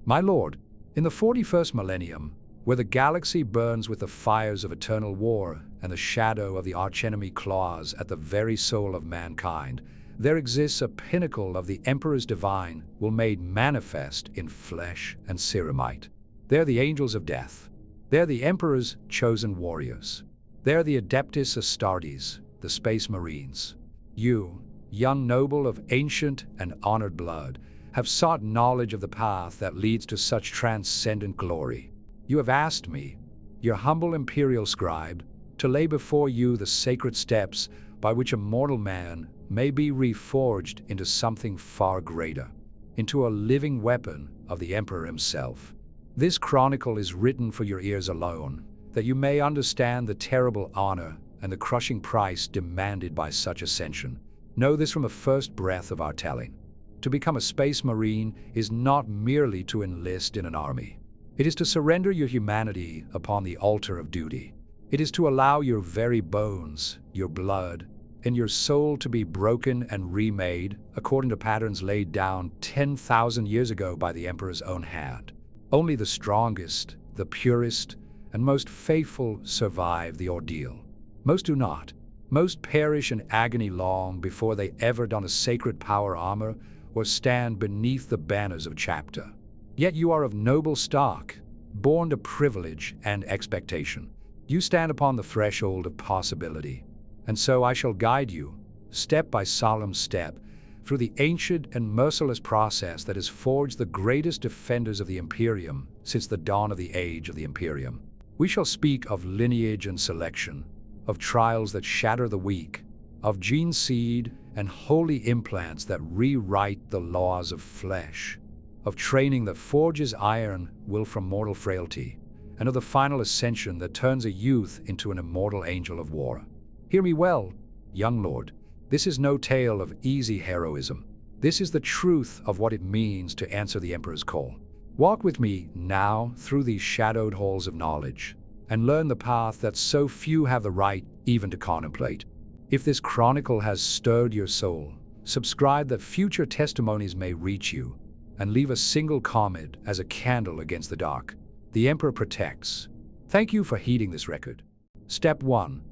My lord, in the 41st millennium, where the galaxy burns with the fires of eternal war and the shadow of the archenemy claws at the very soul of mankind, there exists a pinnacle of the Emperor's divine will made manifest in flesh and ceramite. They're the angels of death. They're the Emperor's chosen warriors. They're the Adeptus Astartes, the Space Marines. You, young noble of ancient and honored blood, have sought knowledge of the path that leads to such transcendent glory. You have asked me, your humble Imperial Scribe, to lay before you the sacred steps by which a mortal man may be reforged into something far greater, into a living weapon of the Emperor himself. This chronicle is written for your ears alone, that you may understand the terrible honor and the crushing price demanded by such ascension. Know this from the first breath of our telling. To become a Space Marine is not merely to enlist in an army. It is to surrender your humanity upon the altar of duty. It is to allow your very bones, your blood, and your soul to be broken and remade according to patterns laid down 10,000 years ago by the Emperor's own hand. Only the strongest, the purest, and most faithful survive the ordeal. Most do not. Most perish in agony long before they ever don a sacred power armor or stand beneath the banners of chapter. Yet you are of noble stock, born to privilege and expectation. You stand upon the threshold of possibility, and so I shall guide you, step by solemn step, through the ancient and merciless process that has forged the greatest defenders of the Imperium since the dawn of the age of the Imperium. We shall speak of lineage and selection, of trials that shatter the weak, of gene seed and holy implants that rewrite the laws of flesh, of training that forges iron will from mortal frailty, and of the final ascension that turns a youth into an immortal angel of war. Hear me well, young lord. This is no tale of easy heroism. This is the truth of what it means to answer the Emperor's call. Walk with me now through these shadowed halls of knowledge, and learn the path that so few have the right even to contemplate. If this chronicle has stirred your soul, subscribe that future testimonies may reach you, and leave a single comment as a candle against the dark. The Emperor protects. Thank you for heeding this record. Step 1.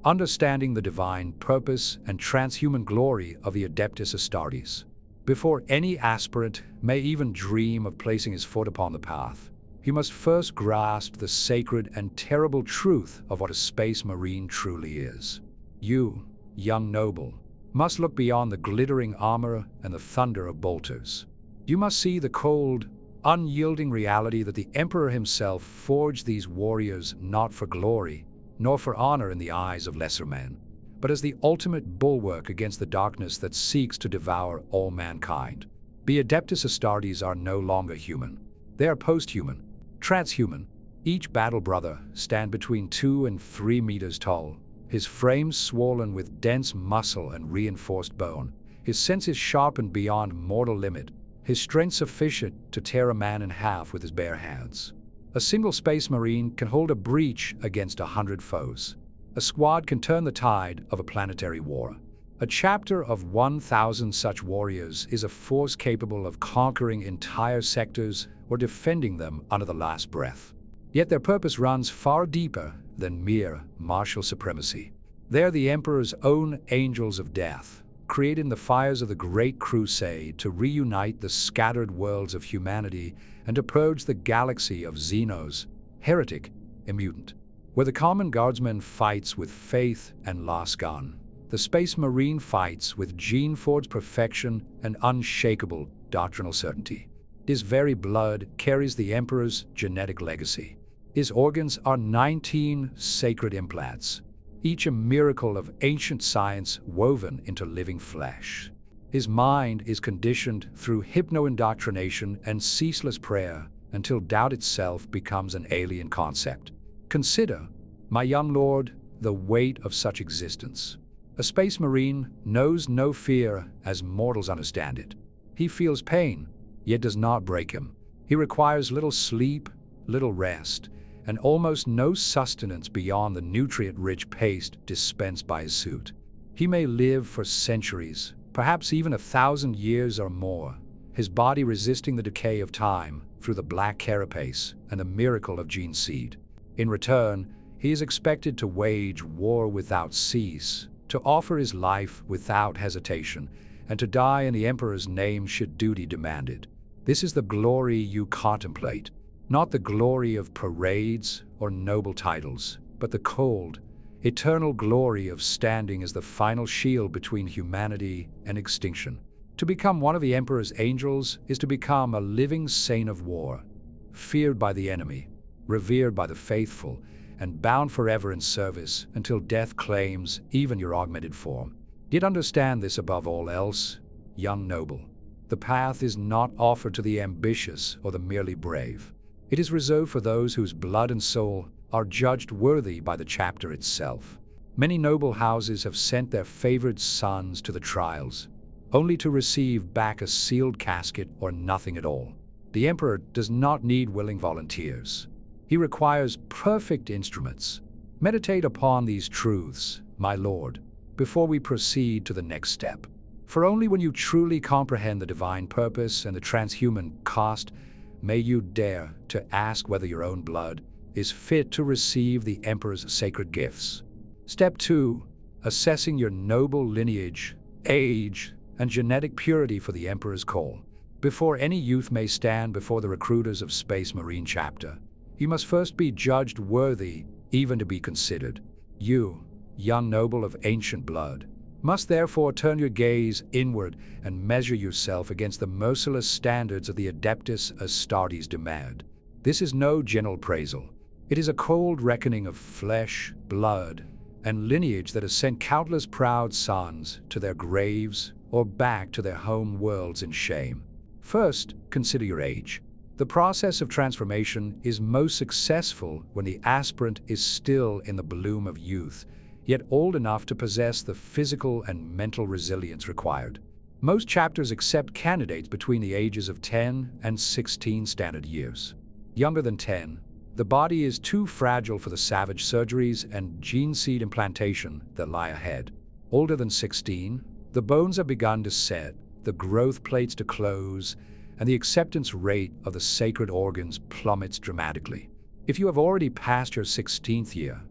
Understanding the divine purpose and transhuman glory of the Adeptus Astartes. Before any aspirant may even dream of placing his foot upon the path, he must first grasp the sacred and terrible truth of what a Space Marine truly is. You, young noble, must look beyond the glittering armor and the thunder of bolters. You must see the cold, unyielding reality that the Emperor himself forged these warriors not for glory, nor for honor in the eyes of lesser men, but as the ultimate bulwark against the darkness that seeks to devour all mankind. The Adeptus Astartes are no longer human. They are post-human, transhuman. Each battle brother stand between 2 and 3 meters tall, his frame swollen with dense muscle and reinforced bone, his senses sharpened beyond mortal limit, his strength sufficient to tear a man in half with his bare hands. A single Space Marine can hold a breach against 100 foes. A squad can turn the tide of a planetary war. A chapter of 1,000 such warriors is a force capable of conquering entire sectors or defending them under the last breath. Yet their purpose runs far deeper than mere martial supremacy. They are the Emperor's own angels of death, created in the fires of the Great Crusade to reunite the scattered worlds of humanity and to purge the galaxy of Xenos, heretic, immutant. Where the common guardsman fights with faith and lost gun, the Space Marine fights with gene-forged perfection and unshakable doctrinal certainty. His very blood carries the Emperor's genetic legacy. His organs are 19 sacred implants, each a miracle of ancient science woven into living flesh. His mind is conditioned through hypno-indoctrination and ceaseless prayer until doubt itself becomes an alien concept. Consider, my young lord, the weight of such existence. A Space Marine knows no fear as mortals understand it. He feels pain, yet does not break him. He requires little sleep, little rest, and almost no sustenance beyond the nutrient-rich paste dispensed by his suit. He may live for centuries, perhaps even 1,000 years or more, his body resisting the decay of time through the Black Carapace and the miracle of gene seed. In return, he is expected to wage war without cease, to offer his life without hesitation, and to die in the Emperor's name should duty demand it. This is the glory you contemplate, not the glory of parades or noble titles, but the cold, eternal glory of standing as the final shield between humanity and extinction. To become one of the Emperor's angels is to become a living saint of war, feared by the enemy, revered by the faithful, and bound forever in service until death claims even your augmented form. Yet understand this above all else, young noble. The path is not offered to the ambitious or the merely brave. It is reserved for those whose blood and soul are judged worthy by the chapter itself. Many noble houses have sent their favored sons to the trials, only to receive back a sealed casket or nothing at all. The Emperor does not need willing volunteers. He requires perfect instruments. Meditate upon these truths, my lord, before we proceed to the next step. For only when you truly comprehend the divine purpose and the transhuman cost, may you dare to ask whether your own blood is fit to receive the Emperor's sacred gifts. Step 2. Assessing your noble lineage, age, and genetic purity for the Emperor's call. Before any youth may stand before the recruiters of Space Marine chapter, you must first be judged worthy even to be considered. You, young noble of ancient blood, must therefore turn your gaze inward and measure yourself against the merciless standards of the Adeptus Astartes demand. This is no general appraisal. It is a cold reckoning of flesh, blood, and lineage that has sent countless proud sons to their graves or back to their home worlds in shame. First, consider your age. The process of transformation is most successful when the aspirant is still in the bloom of youth, yet old enough to possess the physical and mental resilience required. Most chapters accept candidates between the ages of 10 and 16 standard years. Younger than 10, the body is too fragile for the savage surgeries and gene seed implantation that lie ahead. Older than 16, the bones have begun to set, the growth plates to close, and the acceptance rate of the sacred organs plummets dramatically. If you have already passed your 16th year,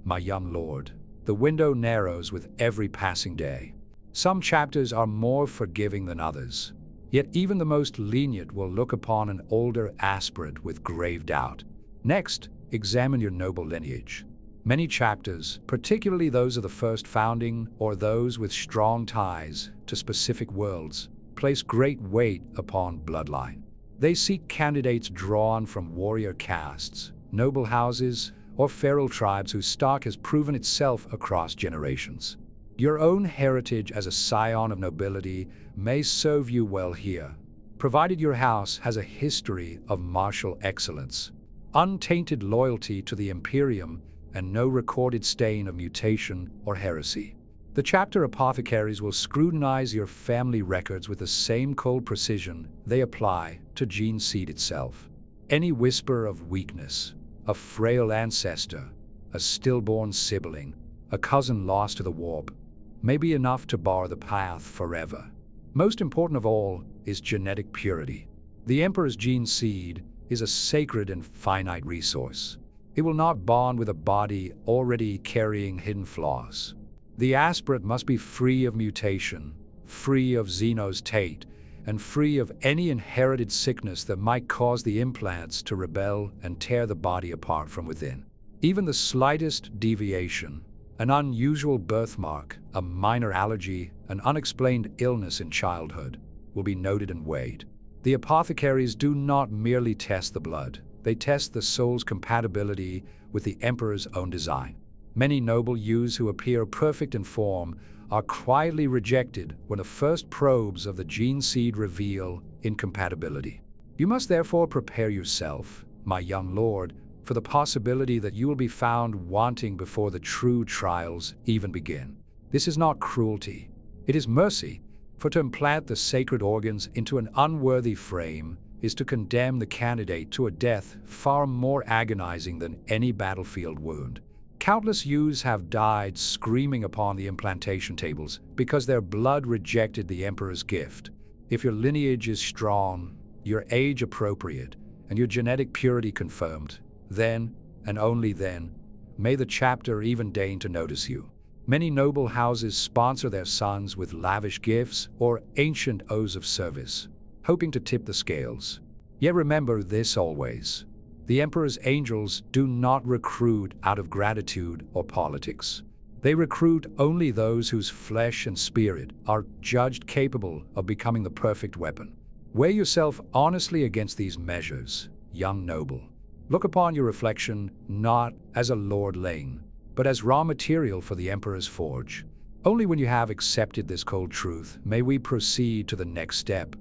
my young lord, the window narrows with every passing day. Some chapters are more forgiving than others, yet even the most lenient will look upon an older aspirant with grave doubt. Next, examine your noble lineage. Many chapters, particularly those of the first founding or those with strong ties to specific worlds, place great weight upon bloodline. They seek candidates drawn from warrior castes, noble houses, or feral tribes whose stock has proven itself across generations. Your own heritage as a scion of nobility may serve you well here, provided your house has a history of martial excellence, untainted loyalty to the Imperium, and no recorded stain of mutation or heresy. The chapter apothecaries will scrutinize your family records with the same cold precision they apply to gene seed itself. Any whisper of weakness, a frail ancestor, a stillborn sibling, a cousin lost to the warp, may be enough to bar the path forever. Most important of all is genetic purity. The Emperor's gene seed is a sacred and finite resource. It will not bond with a body already carrying hidden flaws. The aspirant must be free of mutation, free of Xeno's Tate, and free of any inherited sickness that might cause the implants to rebel and tear the body apart from within. Even the slightest deviation, an unusual birthmark, a minor allergy, an unexplained illness in childhood, will be noted and weighed. The apothecaries do not merely test the blood, they test the soul's compatibility with the Emperor's own design. Many noble youths who appear perfect in form are quietly rejected when the first probes of the gene seed reveal incompatibility. You must therefore prepare yourself, my young lord, for the possibility that you will be found wanting before the true trials even begin. This is not cruelty, it is mercy, for to implant the sacred organs into an unworthy frame is to condemn the candidate to a death far more agonizing than any battlefield wound. Countless youths have died screaming upon the implantation tables because their blood rejected the Emperor's gift. If your lineage is strong, your age appropriate, and your genetic purity confirmed, then, and only then, may the chapter even deign to notice you. Many noble houses sponsor their sons with lavish gifts or ancient oaths of service, hoping to tip the scales. Yet remember this always: the Emperor's angels do not recruit out of gratitude or politics. They recruit only those whose flesh and spirit are judged capable of becoming the perfect weapon. Weigh yourself honestly against these measures, young noble. Look upon your reflection not as a Lord Lane, but as raw material for the Emperor's forge. Only when you have accepted this cold truth may we proceed to the next step,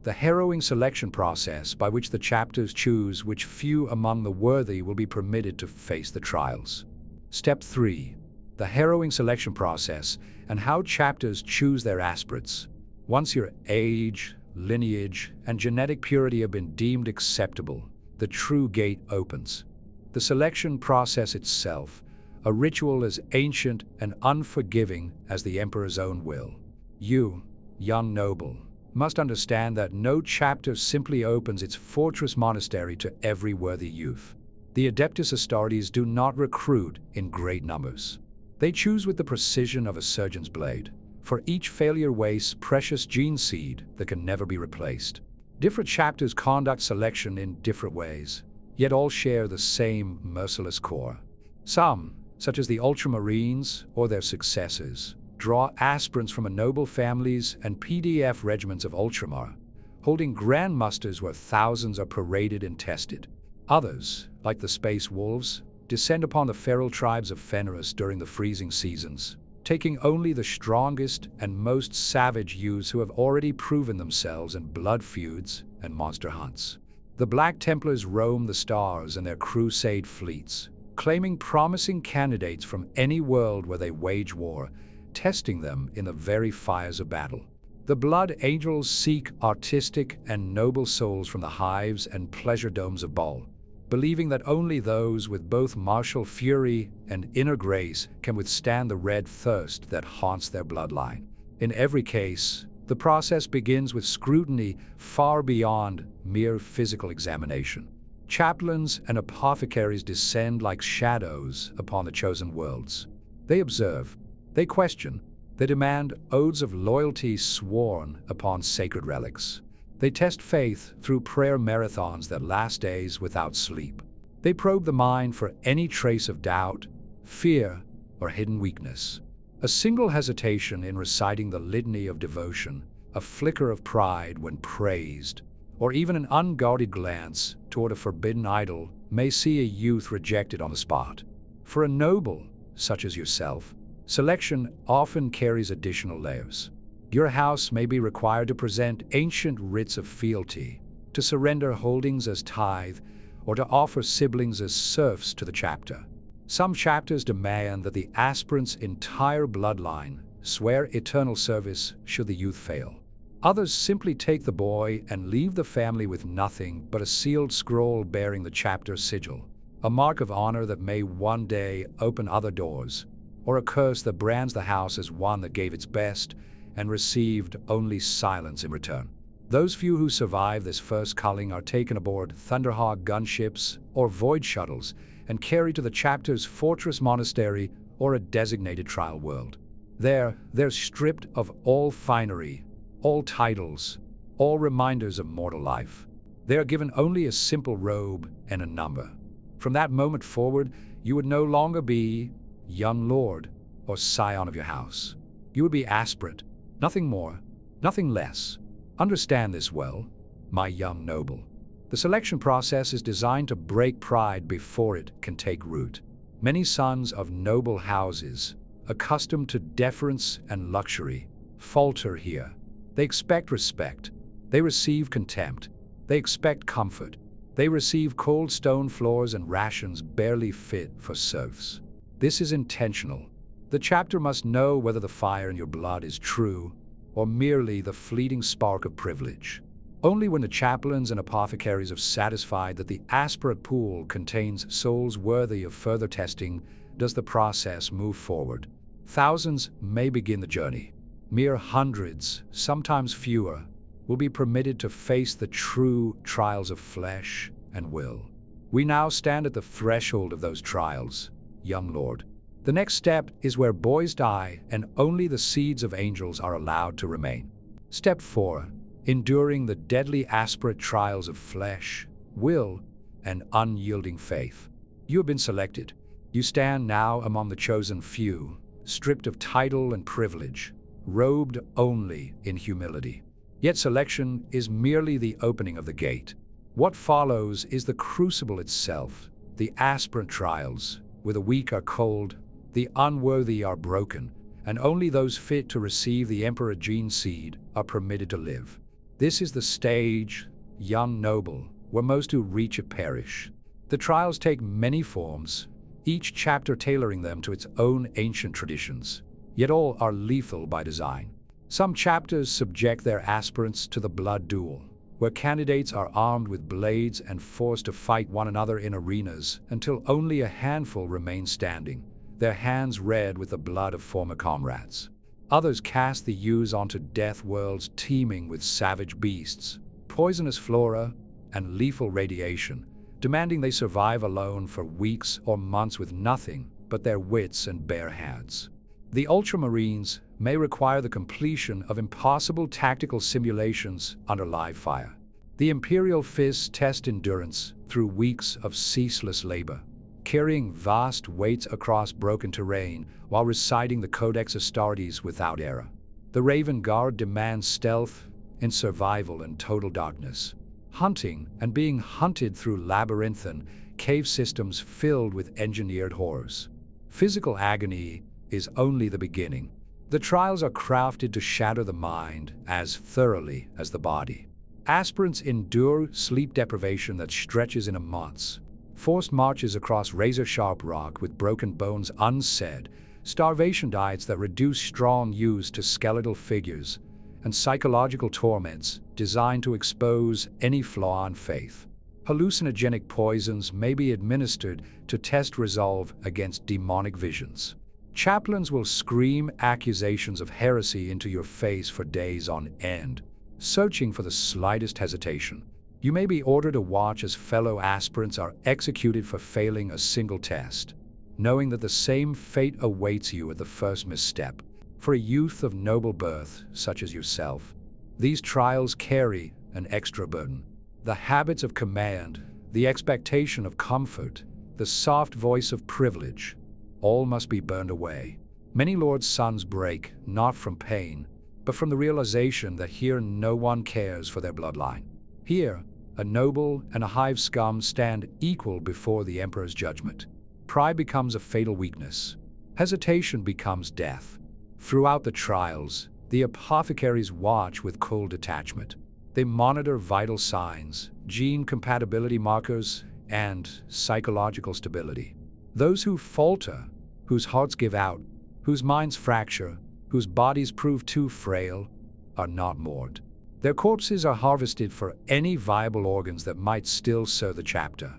the harrowing selection process by which the chapters choose which few among the worthy will be permitted to face the trials. Step 3. The harrowing selection process and how chapters choose their aspirants. Once your age, lineage, and genetic purity have been deemed acceptable, the true gate opens. The selection process itself, a ritual as ancient and unforgiving as the Emperor's own will. You, young noble, must understand that no chapter simply opens its fortress monastery to every worthy youth. The Adeptus Astartes do not recruit in great numbers. They choose with the precision of a surgeon's blade. For each failure wastes precious gene seed that can never be replaced. Different chapters conduct selection in different ways, yet all share the same merciless core. Some, such as the Ultramarines or their successors, draw aspirants from noble families and PDF regiments of Ultramar, holding grand musters where thousands are paraded and tested. Others, like the Space Wolves, descend upon the feral tribes of Fenris during the freezing seasons, taking only the strongest and most savage youths who have already proven themselves in blood feuds and monster hunts. The Black Templars roam the stars in their crusade fleets, claiming promising candidates from any world where they wage war, testing them in the very fires of battle. The Blood Angels seek artistic and noble souls from the hives and pleasure domes of Baal, believing that only those with both martial fury and inner grace can withstand the red thirst that haunts their bloodline. In every case, the process begins with scrutiny far beyond mere physical examination. Chaplains and apothecaries descend like shadows upon the chosen worlds. They observe, they question, they demand oaths of loyalty sworn upon sacred relics. They test faith through prayer marathons that last days without sleep. They probe the mind for any trace of doubt, fear, or hidden weakness. A single hesitation in reciting the litany of devotion, a flicker of pride when praised, or even an unguarded glance toward a forbidden idol may see a youth rejected on the spot. For a noble, such as yourself, selection often carries additional layers. Your house may be required to present ancient rites of fealty, to surrender holdings as tithe, or to offer siblings as serfs to the chapter. Some chapters demand that the aspirant's entire bloodline swear eternal service should the youth fail. Others simply take the boy and leave the family with nothing but a sealed scroll bearing the chapter sigil, a mark of honor that may one day open other doors, or a curse that brands the house as one that gave its best and received only silence in return. Those few who survive this first culling are taken aboard Thunderhawk gunships or void shuttles and carried to the chapter's fortress monastery or a designated trial world. There, they're stripped of all finery, all titles, all reminders of mortal life. They are given only a simple robe and a number. From that moment forward, you would no longer be young lord or scion of your house. You would be aspirant, nothing more, nothing less. Understand this well, my young noble. The selection process is designed to break pride before it can take root. Many sons of noble houses, accustomed to deference and luxury, falter here. They expect respect. They receive contempt. They expect comfort. They receive cold stone floors and rations barely fit for serfs. This is intentional. The chapter must know whether the fire in your blood is true or merely the fleeting spark of privilege. Only when the chaplains and apothecaries have satisfied that the aspirant pool contains souls worthy of further testing does the process move forward. Thousands may begin the journey. Mere hundreds, sometimes fewer, will be permitted to face the true trials of flesh and will. We now stand at the threshold of those trials, young lord. The next step is where boys die and only the seeds of angels are allowed to remain. Step 4. Enduring the deadly aspirate trials of flesh, will, and unyielding faith. You have been selected. You stand now among the chosen few, stripped of title and privilege, robed only in humility. Yet selection is merely the opening of the gate. What follows is the crucible itself, the aspirant trials, where the weak are cold, the unworthy are broken, and only those fit to receive the Emperor gene seed are permitted to live. This is the stage, young noble, where most who reach it perish. The trials take many forms, each chapter tailoring them to its own ancient traditions, yet all are lethal by design. Some chapters subject their aspirants to the blood duel, where candidates are armed with blades and forced to fight one another in arenas until only a handful remain standing, their hands red with the blood of former comrades. Others cast the youths onto death worlds teeming with savage beasts, poisonous flora, and lethal radiation, demanding they survive alone for weeks or months with nothing but their wits and bare hands. The Ultramarines may require the completion of impossible tactical simulations under live fire. The Imperial fists test endurance through weeks of ceaseless labor, carrying vast weights across broken terrain while reciting the Codex Astartes without error. The Raven Guard demands stealth in survival and total darkness, hunting and being hunted through labyrinthine cave systems filled with engineered horrors. Physical agony is only the beginning. The trials are crafted to shatter the mind as thoroughly as the body. Aspirants endure sleep deprivation that stretches into months, forced marches across razor-sharp rock with broken bones unsaid, starvation diets that reduce strong youths to skeletal figures, and psychological torments designed to expose any flaw in faith. Hallucinogenic poisons may be administered to test resolve against demonic visions. Chaplains will scream accusations of heresy into your face for days on end, searching for the slightest hesitation. You may be ordered to watch as fellow aspirants are executed for failing a single test, knowing that the same fate awaits you at the first misstep. For a youth of noble birth, such as yourself, these trials carry an extra burden. The habits of command, the expectation of comfort, the soft voice of privilege, all must be burned away. Many lords' sons break, not from pain, but from the realization that here no one cares for their bloodline. Here, a noble and a hive scum stand equal before the Emperor's judgment. Pride becomes a fatal weakness. Hesitation becomes death. Throughout the trials, the apothecaries watch with cold detachment. They monitor vital signs, gene compatibility markers, and psychological stability. Those who falter, whose hearts give out, whose minds fracture, whose bodies prove too frail, are not mourned. Their corpses are harvested for any viable organs that might still serve the chapter.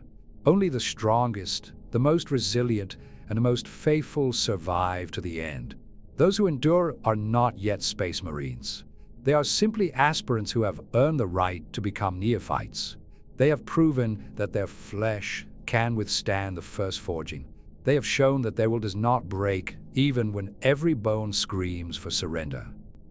Only the strongest, the most resilient, and the most faithful survive to the end. Those who endure are not yet Space Marines. They are simply aspirants who have earned the right to become neophytes. They have proven that their flesh can withstand the first forging. They have shown that their will does not break even when every bone screams for surrender.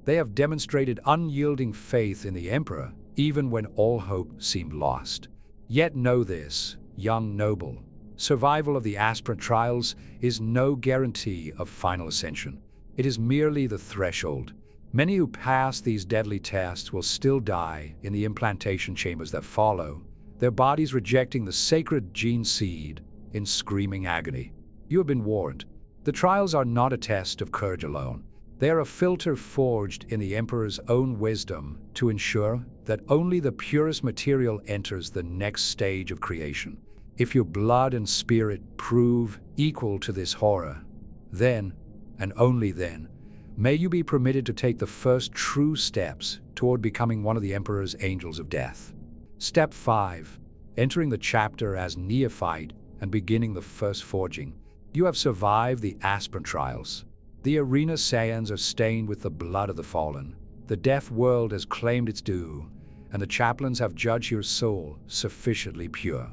They have demonstrated unyielding faith in the Emperor even when all hope seemed lost. Yet know this, young noble, survival of the aspirant trials is no guarantee of final ascension. It is merely the threshold. Many who pass these deadly tests will still die in the implantation chambers that follow, their bodies rejecting the sacred gene seed in screaming agony. You have been warned. The trials are not a test of courage alone. They are a filter forged in the Emperor's own wisdom to ensure that only the purest material enters the next stage of creation. If your blood and spirit prove equal to this horror, then, and only then, may you be permitted to take the first true steps toward becoming one of the Emperor's angels of death. Step 5. Entering the chapter as Neophyte and beginning the first forging. You have survived the Aspirant trials. The arena sands are stained with the blood of the fallen. The death world has claimed its due, and the chaplains have judged your soul sufficiently pure.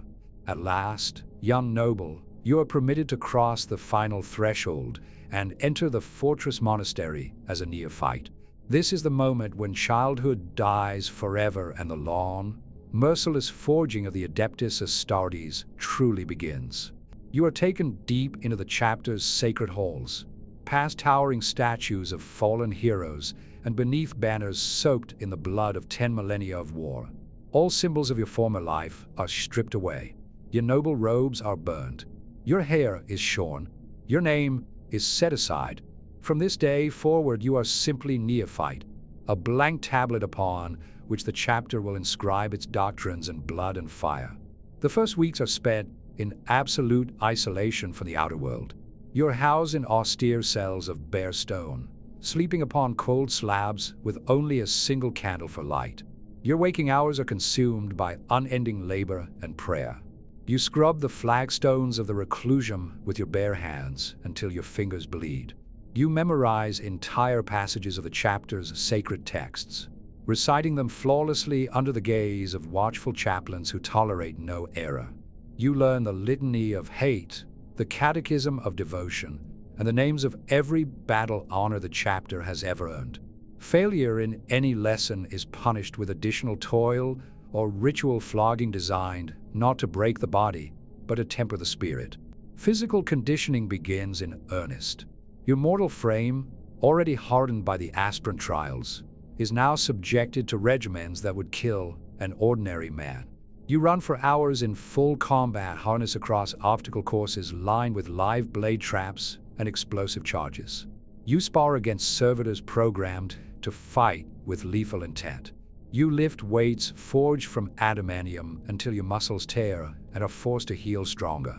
At last, young noble, you are permitted to cross the final threshold and enter the fortress monastery as a neophyte. This is the moment when childhood dies forever and the long, merciless forging of the Adeptus Astartes truly begins. You are taken deep into the chapter's sacred halls, past towering statues of fallen heroes and beneath banners soaked in the blood of 10 millennia of war. All symbols of your former life are stripped away. Your noble robes are burned. Your hair is shorn. Your name is set aside. From this day forward, you are simply Neophyte, a blank tablet upon which the chapter will inscribe its doctrines in blood and fire. The first weeks are spent in absolute isolation from the outer world. You're housed in austere cells of bare stone, sleeping upon cold slabs with only a single candle for light. Your waking hours are consumed by unending labor and prayer. You scrub the flagstones of the reclusium with your bare hands until your fingers bleed. You memorize entire passages of the chapter's sacred texts, reciting them flawlessly under the gaze of watchful chaplains who tolerate no error. You learn the litany of hate, the catechism of devotion, and the names of every battle honor the chapter has ever earned. Failure in any lesson is punished with additional toil or ritual flogging designed not to break the body, but to temper the spirit. Physical conditioning begins in earnest. Your mortal frame, already hardened by the Aspirant trials, is now subjected to regimens that would kill an ordinary man. You run for hours in full combat, harness across obstacle courses lined with live blade traps and explosive charges. You spar against servitors programmed to fight with lethal intent. You lift weights forged from adamantium until your muscles tear and are forced to heal stronger.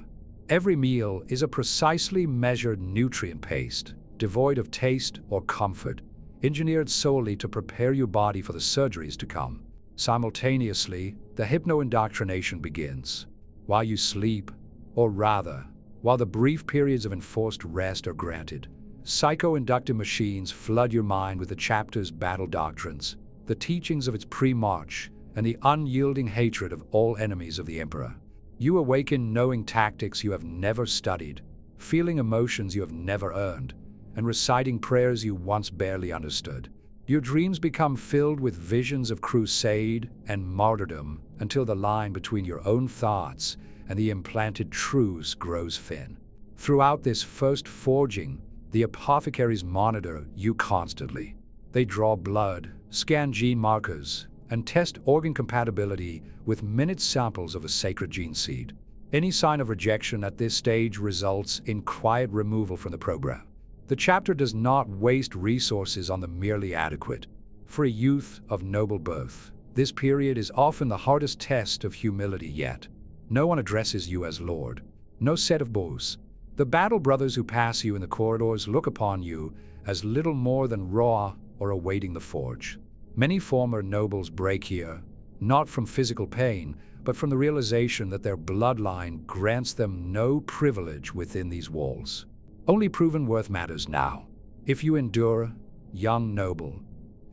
Every meal is a precisely measured nutrient paste, devoid of taste or comfort, engineered solely to prepare your body for the surgeries to come. Simultaneously, the hypno-indoctrination begins. While you sleep, or rather, while the brief periods of enforced rest are granted, psycho-inductive machines flood your mind with the chapter's battle doctrines, the teachings of its pre-march, and the unyielding hatred of all enemies of the Emperor. You awaken knowing tactics you have never studied, feeling emotions you have never earned, and reciting prayers you once barely understood. Your dreams become filled with visions of crusade and martyrdom until the line between your own thoughts and the implanted truths grows thin. Throughout this first forging, the apothecaries monitor you constantly. They draw blood, scan gene markers, and test organ compatibility with minute samples of a sacred gene seed. Any sign of rejection at this stage results in quiet removal from the program. The chapter does not waste resources on the merely adequate. For a youth of noble birth, this period is often the hardest test of humility yet. No one addresses you as Lord. No set of bows. The battle brothers who pass you in the corridors look upon you as little more than raw or awaiting the forge. Many former nobles break here, not from physical pain, but from the realization that their bloodline grants them no privilege within these walls. Only proven worth matters now. If you endure, young noble,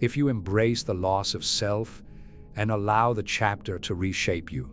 if you embrace the loss of self and allow the chapter to reshape you,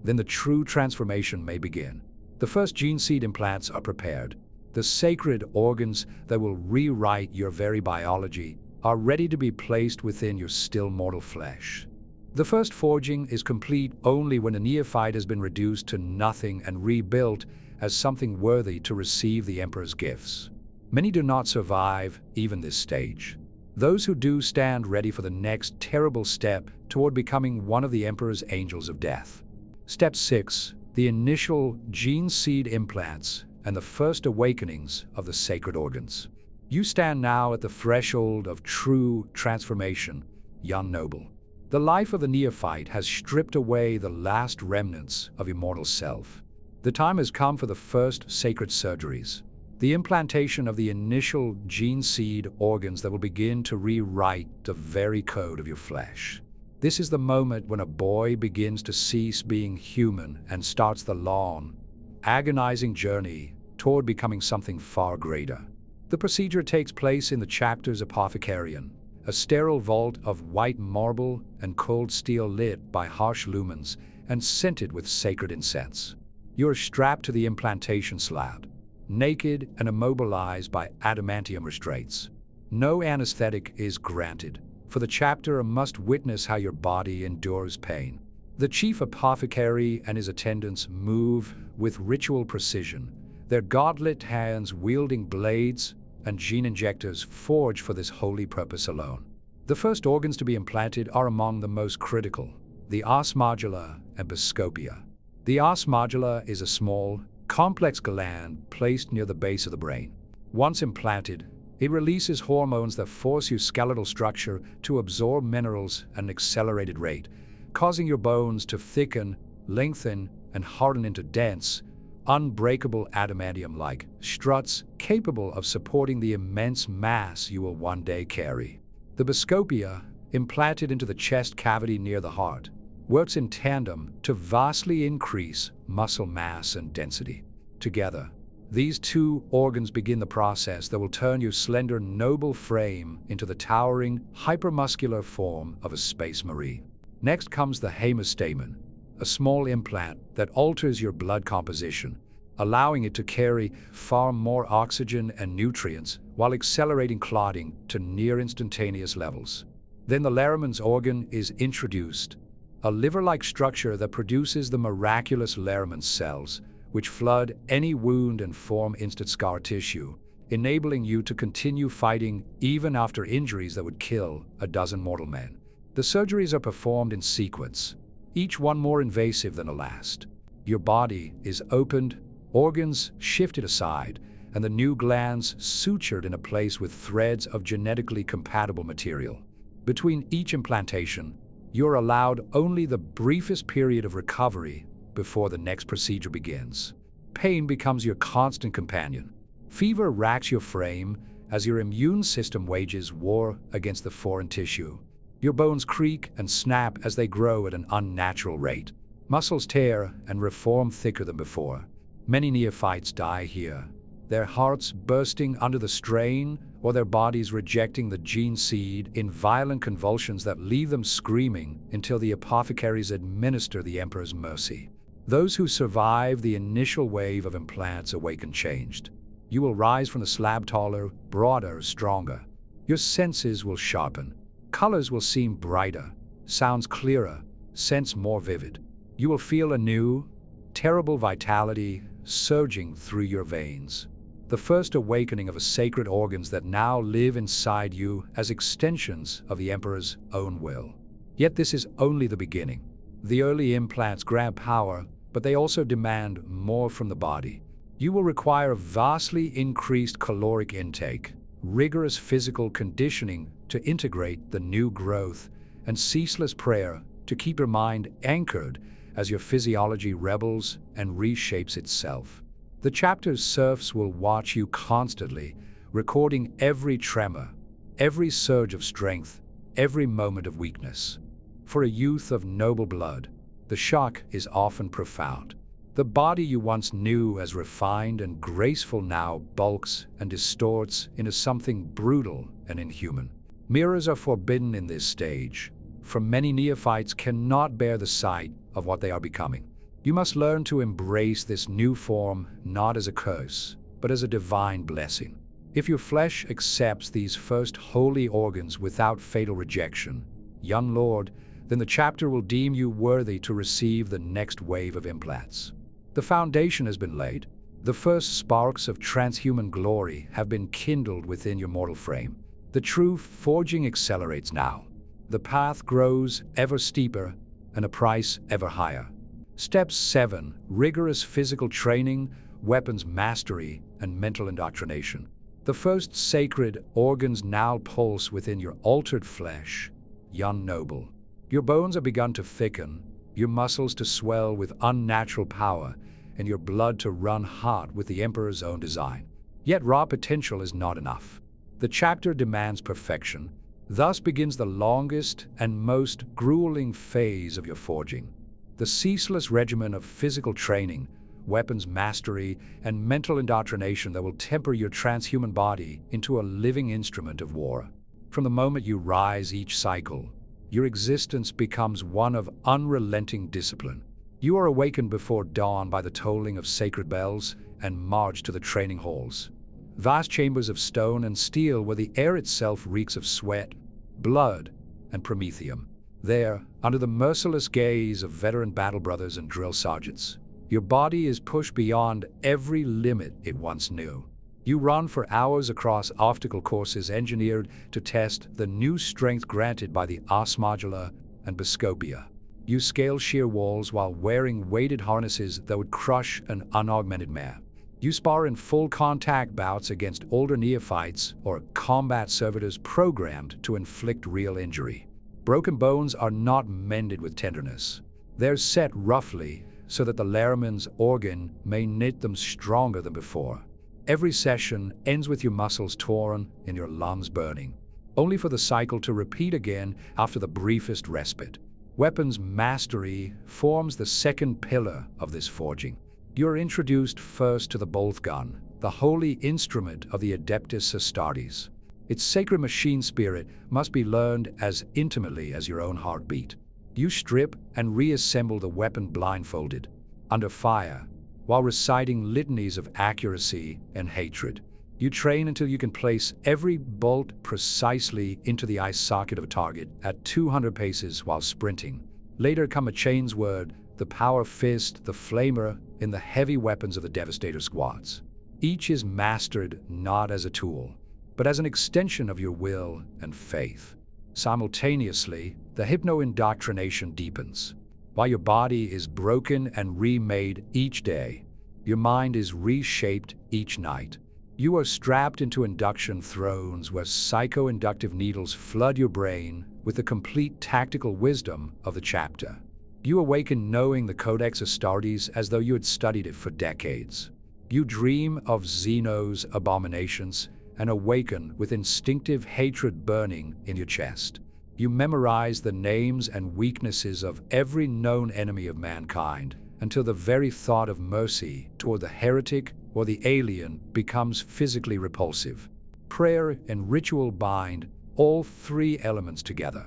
then the true transformation may begin. The first gene seed implants are prepared. The sacred organs that will rewrite your very biology are ready to be placed within your still mortal flesh. The first forging is complete only when a neophyte has been reduced to nothing and rebuilt as something worthy to receive the Emperor's gifts. Many do not survive even this stage. Those who do stand ready for the next terrible step toward becoming one of the Emperor's angels of death. Step 6. The initial gene seed implants and the first awakenings of the sacred organs. You stand now at the threshold of true transformation, young noble. The life of the neophyte has stripped away the last remnants of immortal self. The time has come for the first sacred surgeries, the implantation of the initial gene seed organs that will begin to rewrite the very code of your flesh. This is the moment when a boy begins to cease being human and starts the long, agonizing journey toward becoming something far greater. The procedure takes place in the chapter's apothecarian, a sterile vault of white marble and cold steel lit by harsh lumens and scented with sacred incense. You are strapped to the implantation slab, naked and immobilized by adamantium restraints. No anesthetic is granted, for the chapter must witness how your body endures pain. The chief apothecary and his attendants move with ritual precision, their gauntlet hands wielding blades and gene injectors forged for this holy purpose alone. The first organs to be implanted are among the most critical, the os modula and biscopia. The os modula is a small, complex gland placed near the base of the brain. Once implanted, it releases hormones that force your skeletal structure to absorb minerals at an accelerated rate, causing your bones to thicken, lengthen, and harden into dense, unbreakable adamantium-like struts capable of supporting the immense mass you will one day carry. The biscopia, implanted into the chest cavity near the heart, works in tandem to vastly increase muscle mass and density. Together, these two organs begin the process that will turn your slender, noble frame into the towering, hypermuscular form of a space marine. Next comes the hemastamen, a small implant that alters your blood composition, allowing it to carry far more oxygen and nutrients while accelerating clotting to near instantaneous levels. Then the Laramens organ is introduced, a liver-like structure that produces the miraculous Laramen cells, which flood any wound and form instant scar tissue, enabling you to continue fighting even after injuries that would kill a dozen mortal men. The surgeries are performed in sequence, each one more invasive than the last. Your body is opened, organs shifted aside, and the new glands sutured in a place with threads of genetically compatible material. Between each implantation, you're allowed only the briefest period of recovery before the next procedure begins. Pain becomes your constant companion. Fever racks your frame as your immune system wages war against the foreign tissue. Your bones creak and snap as they grow at an unnatural rate. Muscles tear and reform thicker than before. Many neophytes die here, their hearts bursting under the strain or their bodies rejecting the gene seed in violent convulsions that leave them screaming until the apothecaries administer the Emperor's mercy. Those who survive the initial wave of implants awaken changed. You will rise from the slab taller, broader, stronger. Your senses will sharpen. Colors will seem brighter, sounds clearer, scents more vivid. You will feel a new, terrible vitality surging through your veins. The first awakening of sacred organs that now live inside you as extensions of the Emperor's own will. Yet this is only the beginning. The early implants grant power, but they also demand more from the body. You will require a vastly increased caloric intake, rigorous physical conditioning to integrate the new growth, and ceaseless prayer to keep your mind anchored as your physiology rebels and reshapes itself. The chapter's serfs will watch you constantly, recording every tremor, every surge of strength, every moment of weakness. For a youth of noble blood, the shock is often profound. The body you once knew as refined and graceful now bulks and distorts into something brutal and inhuman. Mirrors are forbidden in this stage, for many neophytes cannot bear the sight of what they are becoming. You must learn to embrace this new form not as a curse, but as a divine blessing. If your flesh accepts these first holy organs without fatal rejection, young lord, then the chapter will deem you worthy to receive the next wave of implants. The foundation has been laid. The first sparks of transhuman glory have been kindled within your mortal frame. The true forging accelerates now. The path grows ever steeper and the price ever higher. Step 7. Rigorous physical training, weapons mastery, and mental indoctrination. The first sacred organs now pulse within your altered flesh, young noble. Your bones have begun to thicken, your muscles to swell with unnatural power, and your blood to run hot with the Emperor's own design. Yet raw potential is not enough. The chapter demands perfection. Thus begins the longest and most grueling phase of your forging. The ceaseless regimen of physical training, weapons mastery, and mental indoctrination that will temper your transhuman body into a living instrument of war. From the moment you rise each cycle, your existence becomes one of unrelenting discipline. You are awakened before dawn by the tolling of sacred bells and marched to the training halls. Vast chambers of stone and steel where the air itself reeks of sweat, blood, and promethium. There, under the merciless gaze of veteran battle brothers and drill sergeants, your body is pushed beyond every limit it once knew. You run for hours across obstacle courses engineered to test the new strength granted by the Ars Modula and Biscopia. You scale sheer walls while wearing weighted harnesses that would crush an unaugmented mare. You spar in full contact bouts against older neophytes or combat servitors programmed to inflict real injury. Broken bones are not mended with tenderness. They're set roughly so that the Laraman's organ may knit them stronger than before. Every session ends with your muscles torn and your lungs burning, only for the cycle to repeat again after the briefest respite. Weapons mastery forms the second pillar of this forging. You're introduced first to the bolt gun, the holy instrument of the Adeptus Astartes. Its sacred machine spirit must be learned as intimately as your own heartbeat. You strip and reassemble the weapon blindfolded, under fire, while reciting litanies of accuracy and hatred. You train until you can place every bolt precisely into the eye socket of a target at 200 paces while sprinting. Later come a chain's word, the power fist, the flamer, in the heavy weapons of the Devastator squads. Each is mastered not as a tool, but as an extension of your will and faith. Simultaneously, the Indoctrination deepens. While your body is broken and remade each day, your mind is reshaped each night. You are strapped into induction thrones where psycho-inductive needles flood your brain with the complete tactical wisdom of the chapter. You awaken knowing the Codex Astartes as though you had studied it for decades. You dream of Zeno's abominations and awaken with instinctive hatred burning in your chest. You memorize the names and weaknesses of every known enemy of mankind until the very thought of mercy toward the heretic or the alien becomes physically repulsive. Prayer and ritual bind all three elements together.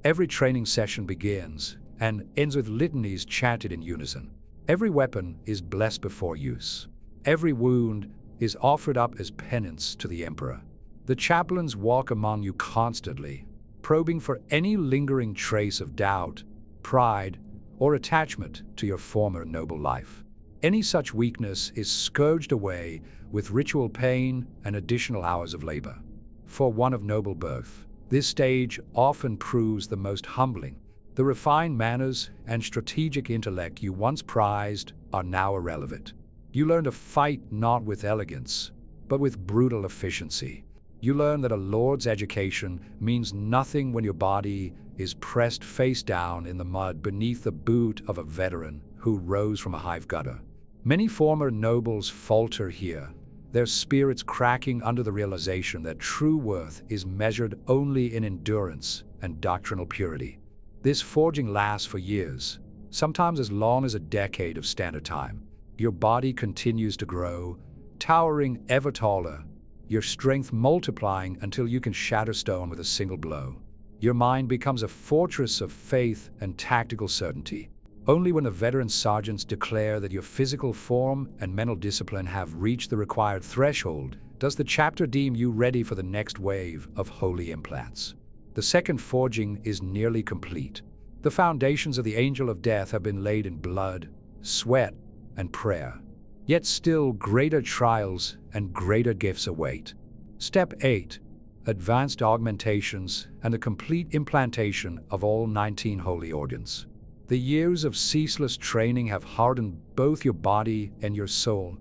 Every training session begins and ends with litanies chanted in unison. Every weapon is blessed before use. Every wound is offered up as penance to the Emperor. The chaplains walk among you constantly, probing for any lingering trace of doubt, pride, or attachment to your former noble life. Any such weakness is scourged away with ritual pain and additional hours of labor. For one of noble birth, this stage often proves the most humbling. The refined manners and strategic intellect you once prized are now irrelevant. You learn to fight not with elegance, but with brutal efficiency. You learn that a lord's education means nothing when your body is pressed face down in the mud beneath the boot of a veteran who rose from a hive gutter. Many former nobles falter here, their spirits cracking under the realization that true worth is measured only in endurance and doctrinal purity. This forging lasts for years, sometimes as long as a decade of standard time. Your body continues to grow, towering ever taller, your strength multiplying until you can shatter stone with a single blow. Your mind becomes a fortress of faith and tactical certainty. Only when the veteran sergeants declare that your physical form and mental discipline have reached the required threshold does the chapter deem you ready for the next wave of holy implants. The second forging is nearly complete. The foundations of the Angel of Death have been laid in blood, sweat, and prayer. Yet still greater trials and greater gifts await. Step 8. Advanced Augmentations and the complete implantation of all 19 holy organs. The years of ceaseless training have hardened both your body and your soul.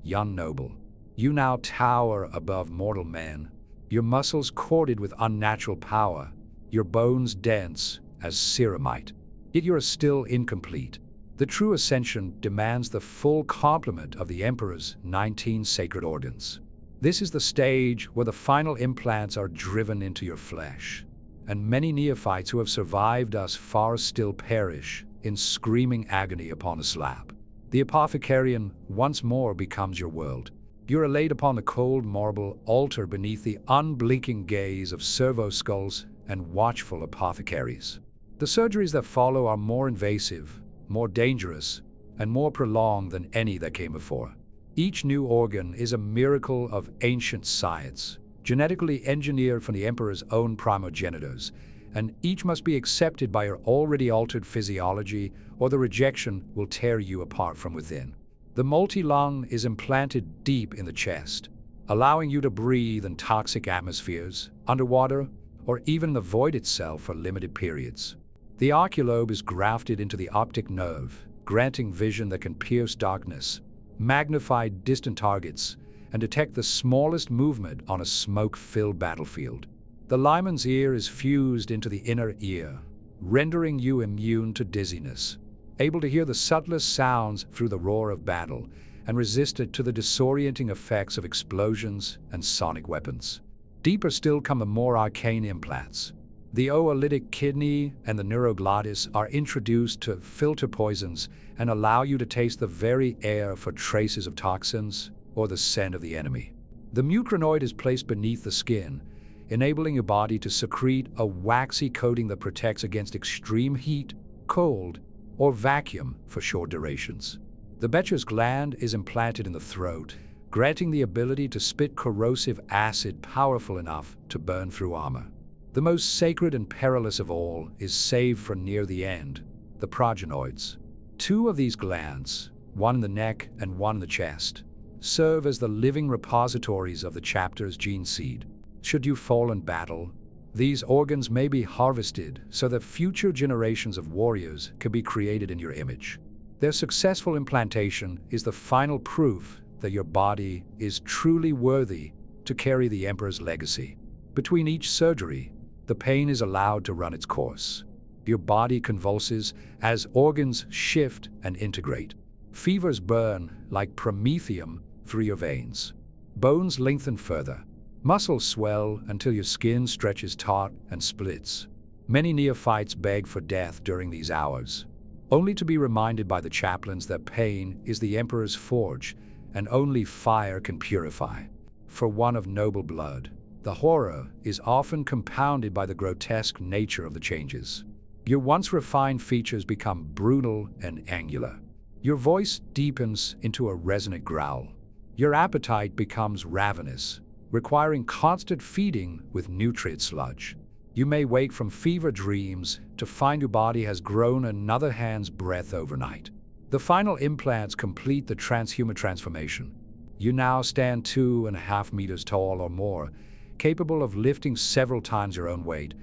Young noble, you now tower above mortal men, your muscles corded with unnatural power, your bones dense as ceramite. Yet you are still incomplete. The true Ascension demands the full complement of the Emperor's 19 sacred organs. This is the stage where the final implants are driven into your flesh, and many neophytes who have survived us far still perish in screaming agony upon a slab. The Apothecarian once more becomes your world. You are laid upon the cold marble altar beneath the unblinking gaze of servo skulls and watchful apothecaries. The surgeries that follow are more invasive, more dangerous, and more prolonged than any that came before. Each new organ is a miracle of ancient science, genetically engineered from the Emperor's own primogenitors, and each must be accepted by your already altered physiology, or the rejection will tear you apart from within. The multi-lung is implanted deep in the chest, allowing you to breathe in toxic atmospheres, underwater, or even the void itself for limited periods. The oculobe is grafted into the optic nerve, granting vision that can pierce darkness, magnify distant targets, and detect the smallest movement on a smoke-filled battlefield. The liman's ear is fused into the inner ear, rendering you immune to dizziness, able to hear the subtlest sounds through the roar of battle, and resistant to the disorienting effects of explosions and sonic weapons. Deeper still come the more arcane implants. The oolitic kidney and the neuroglottis are introduced to filter poisons and allow you to taste the very air for traces of toxins or the scent of the enemy. The mucranoid is placed beneath the skin, enabling your body to secrete a waxy coating that protects against extreme heat, cold, or vacuum for short durations. The Becher's gland is implanted in the throat, granting the ability to spit corrosive acid powerful enough to burn through armor. The most sacred and perilous of all is saved for near the end, the progenoids. Two of these glands, one in the neck and one in the chest, serve as the living repositories of the chapter's gene seed. Should you fall in battle, these organs may be harvested so that future generations of warriors could be created in your image. Their successful implantation is the final proof that your body is truly worthy to carry the Emperor's legacy. Between each surgery, the pain is allowed to run its course. Your body convulses as organs shift and integrate. Fevers burn like promethium through your veins. Bones lengthen further. Muscles swell until your skin stretches taut and splits. Many neophytes beg for death during these hours, only to be reminded by the chaplains that pain is the Emperor's forge, and only fire can purify. For one of noble blood, the horror is often compounded by the grotesque nature of the changes. Your once refined features become brutal and angular. Your voice deepens into a resonant growl. Your appetite becomes ravenous, requiring constant feeding with nutrient sludge. You may wake from fever dreams to find your body has grown another hand's breadth overnight. The final implants complete the transhuman transformation. You now stand 2.5 meters tall or more, capable of lifting several times your own weight,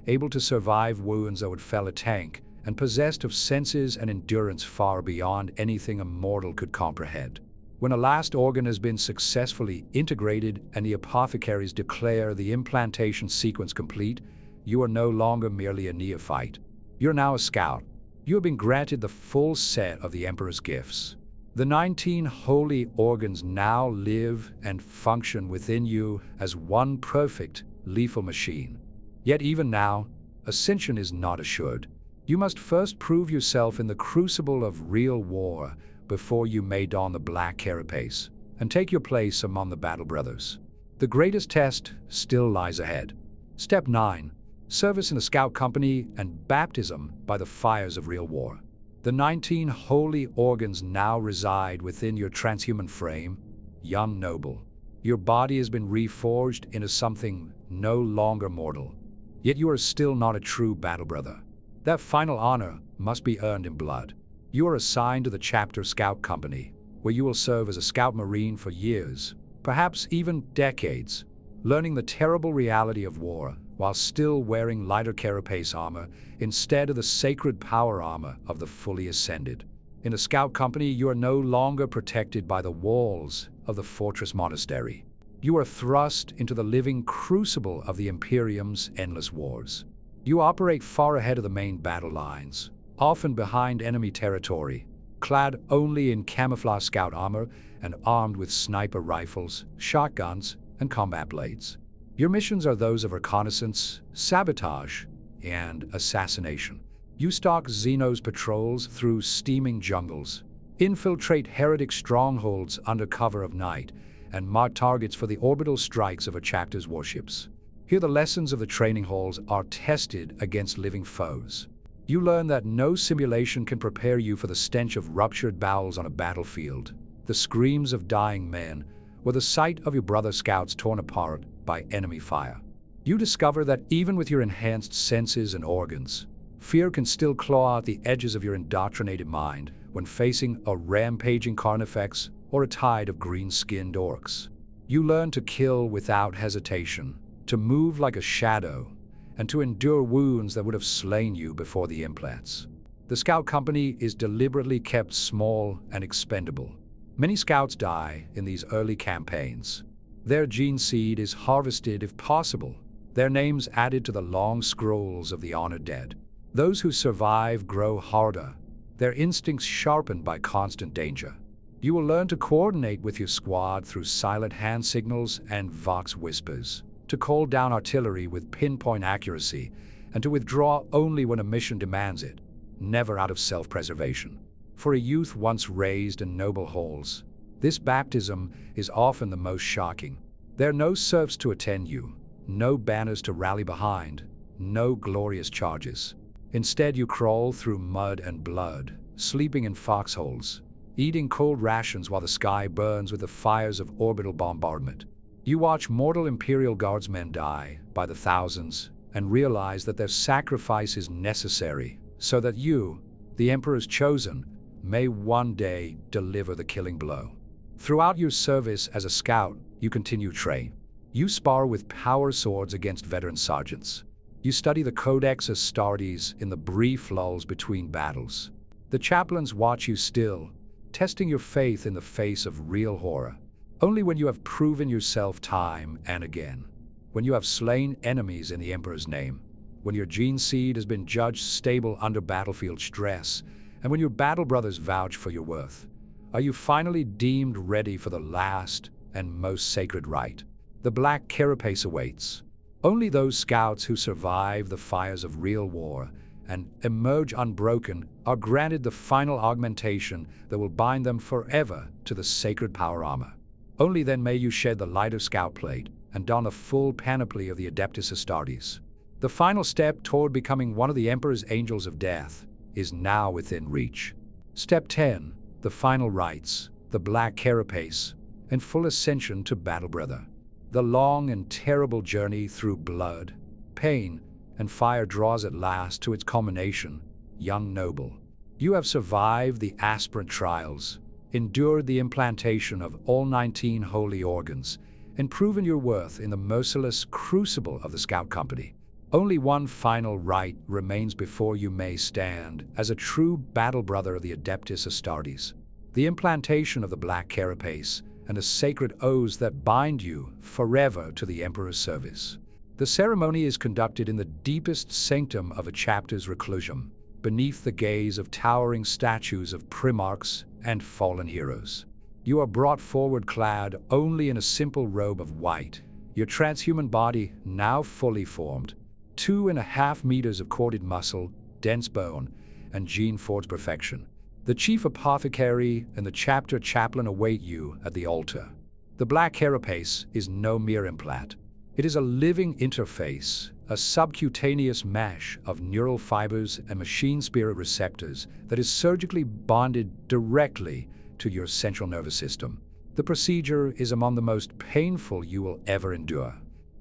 able to survive wounds that would fell a tank, and possessed of senses and endurance far beyond anything a mortal could comprehend. When a last organ has been successfully integrated and the apothecaries declare the implantation sequence complete, you are no longer merely a neophyte. You're now a scout. You have been granted the full set of the Emperor's gifts. The 19 holy organs now live and function within you as one perfect, lethal machine. Yet even now, Ascension is not assured. You must first prove yourself in the crucible of real war before you may don the Black Carapace and take your place among the battle brothers. The greatest test still lies ahead. Step 9. Service in the scout company and baptism by the fires of real war. The 19 holy organs now reside within your transhuman frame, young noble. Your body has been reforged into something no longer mortal. Yet you are still not a true battle brother. That final honor must be earned in blood. You are assigned to the chapter scout company, where you will serve as a scout marine for years, perhaps even decades, learning the terrible reality of war while still wearing lighter carapace armor instead of the sacred power armor of the fully ascended. In a scout company, you are no longer protected by the walls of the fortress monastery. You are thrust into the living crucible of the Imperium's endless wars. You operate far ahead of the main battle lines, often behind enemy territory, clad only in camouflage scout armor and armed with sniper rifles, shotguns, and combat blades. Your missions are those of reconnaissance, sabotage, and assassination. You stalk Xeno's patrols through steaming jungles, infiltrate heretic strongholds under cover of night, and mark targets for the orbital strikes of a chapter's warships. Here the lessons of the training halls are tested against living foes. You learn that no simulation can prepare you for the stench of ruptured bowels on a battlefield, the screams of dying men, or the sight of your brother scouts torn apart by enemy fire. You discover that even with your enhanced senses and organs, fear can still claw at the edges of your indoctrinated mind when facing a rampaging carnifex or a tide of green-skinned orcs. You learn to kill without hesitation, to move like a shadow, and to endure wounds that would have slain you before the implants. The scout company is deliberately kept small and expendable. Many scouts die in these early campaigns. Their gene seed is harvested if possible, their names added to the long scrolls of the honored dead. Those who survive grow harder, their instincts sharpened by constant danger. You will learn to coordinate with your squad through silent hand signals and vox whispers, to call down artillery with pinpoint accuracy, and to withdraw only when a mission demands it, never out of self-preservation. For a youth once raised in noble halls, this baptism is often the most shocking. There are no serfs to attend you, no banners to rally behind, no glorious charges. Instead, you crawl through mud and blood, sleeping in foxholes, eating cold rations while the sky burns with the fires of orbital bombardment. You watch mortal Imperial guardsmen die by the thousands and realize that their sacrifice is necessary so that you, the Emperor's chosen, may one day deliver the killing blow. Throughout your service as a scout, you continue train. You spar with power swords against veteran sergeants. You study the Codex Astartes in the brief lulls between battles. The chaplains watch you still, testing your faith in the face of real horror. Only when you have proven yourself time and again, when you have slain enemies in the Emperor's name, when your gene seed has been judged stable under battlefield stress, and when your battle brothers vouch for your worth, are you finally deemed ready for the last and most sacred rite. The Black Carapace awaits. Only those scouts who survive the fires of real war and emerge unbroken are granted the final augmentation that will bind them forever to the sacred power armor. Only then may you shed the lighter scout plate and don the full panoply of the Adeptus Astartes. The final step toward becoming one of the Emperor's Angels of Death is now within reach. Step 10, the final rites, the Black Carapace, and full ascension to Battle Brother. The long and terrible journey through blood, pain, and fire draws at last to its culmination, young noble. You have survived the Aspirant trials, endured the implantation of all 19 holy organs, and proven your worth in the merciless crucible of the Scout Company. Only one final rite remains before you may stand as a true battle brother of the Adeptus Astartes, the implantation of the Black Carapace, and the sacred oaths that bind you forever to the Emperor's service. The ceremony is conducted in the deepest sanctum of a chapter's reclusium, beneath the gaze of towering statues of primarchs and fallen heroes. You are brought forward clad only in a simple robe of white, your transhuman body now fully formed, 2.5 meters of corded muscle, dense bone, and gene-forged perfection. The chief apothecary and the chapter chaplain await you at the altar. The Black Carapace is no mere implant. It is a living interface, a subcutaneous mesh of neural fibers and machine spirit receptors that is surgically bonded directly to your central nervous system. The procedure is among the most painful you will ever endure.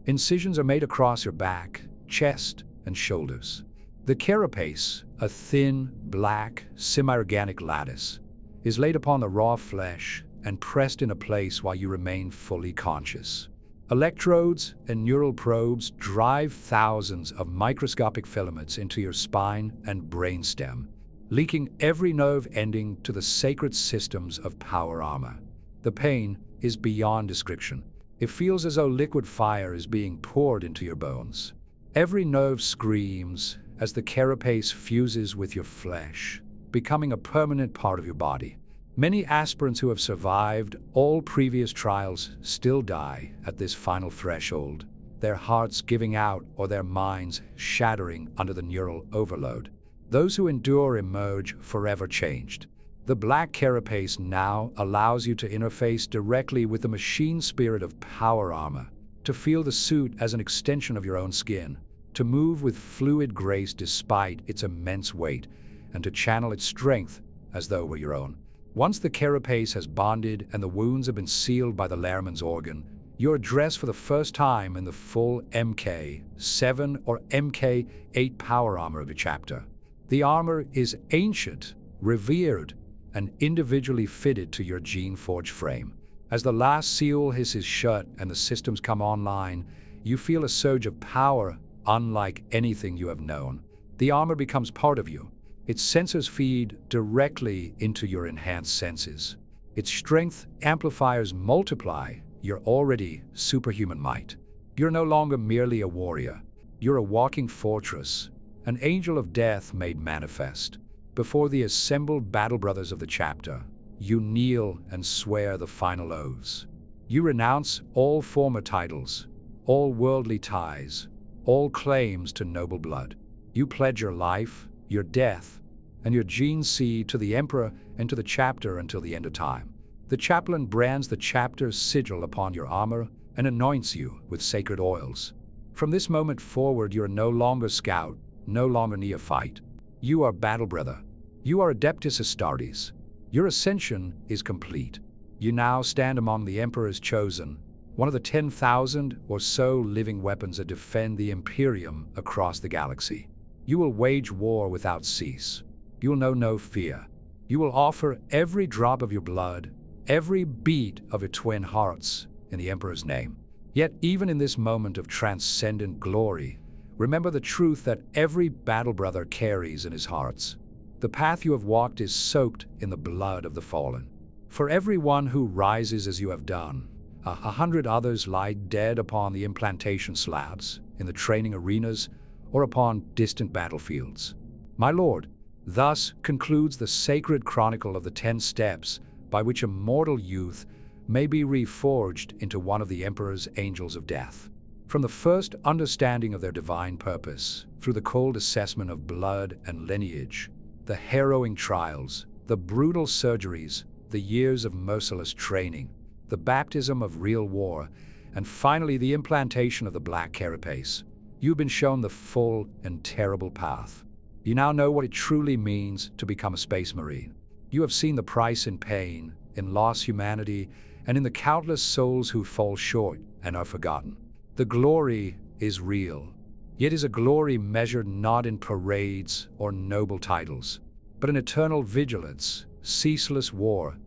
Incisions are made across your back, chest, and shoulders. The carapace, a thin, black, semi-organic lattice, is laid upon the raw flesh and pressed in a place while you remain fully conscious. Electrodes and neural probes drive thousands of microscopic filaments into your spine and brainstem, linking every nerve ending to the sacred systems of power armor. The pain is beyond description. It feels as though liquid fire is being poured into your bones. Every nerve screams as the carapace fuses with your flesh, becoming a permanent part of your body. Many aspirants who have survived all previous trials still die at this final threshold, their hearts giving out or their minds shattering under the neural overload. Those who endure emerge forever changed. The Black Carapace now allows you to interface directly with the machine spirit of power armor, to feel the suit as an extension of your own skin, to move with fluid grace despite its immense weight, and to channel its strength as though it were your own. Once the carapace has bonded and the wounds have been sealed by the Lehrman's organ, you are dressed for the first time in the full MK7 or MK8 power armor of your chapter. The armor is ancient, revered, and individually fitted to your gene-forged frame. As the last seal hisses shut and the systems come online, you feel a surge of power unlike anything you have known. The armor becomes part of you. Its sensors feed directly into your enhanced senses. Its strength amplifiers multiply your already superhuman might. You're no longer merely a warrior. You're a walking fortress, an angel of death made manifest. Before the assembled battle brothers of the chapter, you kneel and swear the final oaths. You renounce all former titles, all worldly ties, all claims to noble blood. You pledge your life, your death, and your gene seed to the Emperor and to the chapter until the end of time. The chaplain brands the chapter's sigil upon your armor and anoints you with sacred oils. From this moment forward, you are no longer scout, no longer neophyte. You are battle brother. You are Adeptus Astartes. Your ascension is complete. You now stand among the Emperor's chosen, one of the 10,000 or so living weapons that defend the Imperium across the galaxy. You will wage war without cease. You will know no fear. You will offer every drop of your blood, every beat of your twin hearts in the Emperor's name. Yet even in this moment of transcendent glory, remember the truth that every battle brother carries in his hearts. The path you have walked is soaked in the blood of the fallen. For every one who rises as you have done, 100 others lie dead upon the implantation slabs, in the training arenas, or upon distant battlefields. My lord, thus concludes the sacred chronicle of the 10 steps by which a mortal youth may be reforged into one of the Emperor's angels of death. From the first understanding of their divine purpose, through the cold assessment of blood and lineage, the harrowing trials, the brutal surgeries, the years of merciless training, the baptism of real war, and finally the implantation of the Black Carapace, you've been shown the full and terrible path. You now know what it truly means to become a Space Marine. You have seen the price in pain, in lost humanity, and in the countless souls who fall short and are forgotten. The glory is real, yet is a glory measured not in parades or noble titles, but in eternal vigilance, ceaseless war,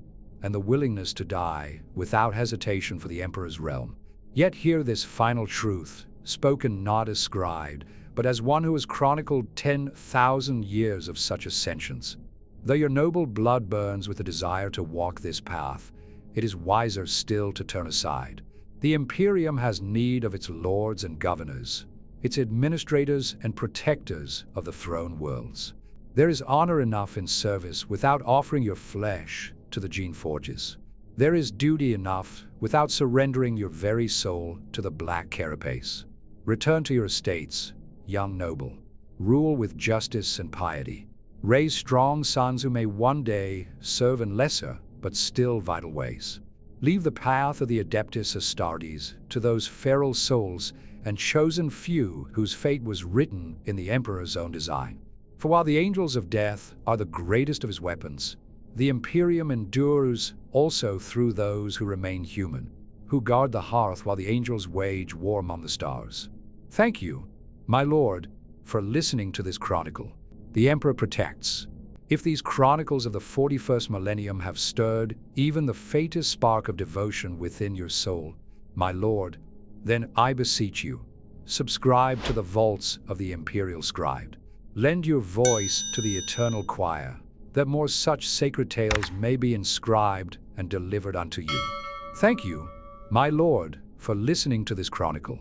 and the willingness to die without hesitation for the Emperor's realm. Yet hear this final truth, spoken not as Scribe, but as one who has chronicled 10,000 years of such ascensions. Though your noble blood burns with the desire to walk this path, it is wiser still to turn aside. The Imperium has need of its lords and governors, its administrators and protectors of the throne worlds. There is honor enough in service without offering your flesh to the gene forges. There is duty enough without surrendering your very soul to the Black Carapace. Return to your estates, young noble. Rule with justice and piety. Raise strong sons who may one day serve in lesser but still vital ways. Leave the path of the Adeptus Astartes to those feral souls and chosen few whose fate was written in the Emperor's own design. For while the angels of death are the greatest of his weapons, the Imperium endures also through those who remain human, who guard the hearth while the angels wage war among the stars. Thank you, my lord, for listening to this chronicle. The Emperor protects. If these chronicles of the 41st millennium have stirred even the faintest spark of devotion within your soul, my lord, then I beseech you, subscribe to the vaults of the Imperial Scribe. Lend your voice to the eternal choir, that more such sacred tales may be inscribed and delivered unto you. Thank you, my lord, for listening to this chronicle.